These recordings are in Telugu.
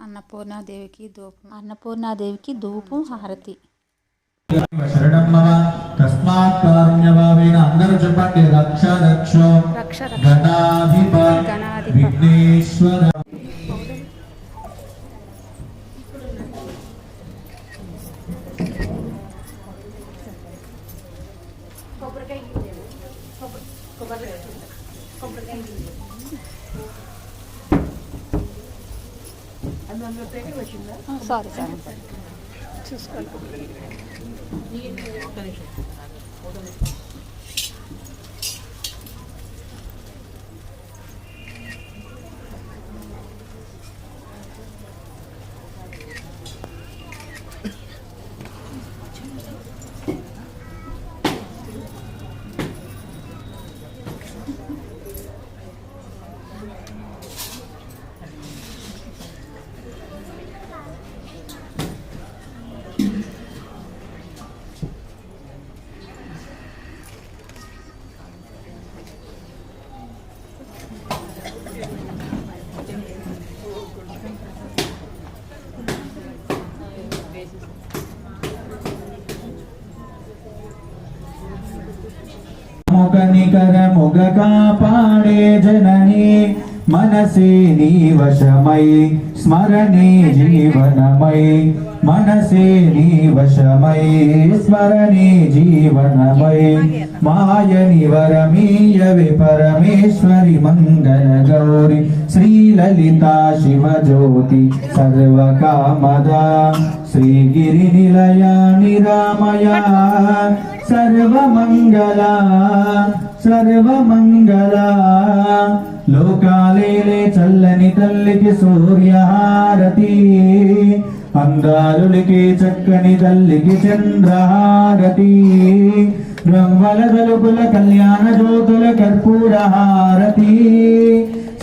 అన్నపూర్ణాదేవికి ధూపు హారతి. శరణం మమ తస్మాత్ కారుణ్యభావేన అందరూ చెప్పండి. రక్ష రక్ష గణాధిప విఘ్నేశ్వర. సారీ చూసుకోవాలి. ముఖనికర ముగ కాపాడే జనని మనసే నీ వశమై స్మరణే జీవనమై మనసే నీ వశమై స్మరణే జీవనమై మాయని వరమీయవి పరమేశ్వరి మంగళ గౌరి శ్రీలలితా శివజ్యోతి సర్వకామదా శ్రీగిరి నిలయా నిరామయా సర్వమంగళా సర్వమంగళా. లోకాలేలే చల్లని తల్లికి సూర్యహారతి, అందాలులికి చక్కని తల్లికి చంద్రహారతి, బ్రహ్మల తలుపుల కళ్యాణ జ్యోతుల కర్పూరహారతి,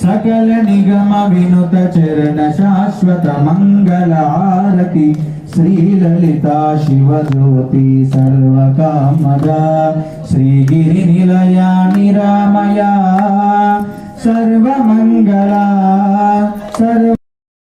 సకల నిగమ వినుత చరణ శాశ్వత మంగళహారతి. శ్రీలలితా శివజ్యోతి సర్వకామదా శ్రీగిరి నిలయా నిరామయా సర్వమంగళా సర్వ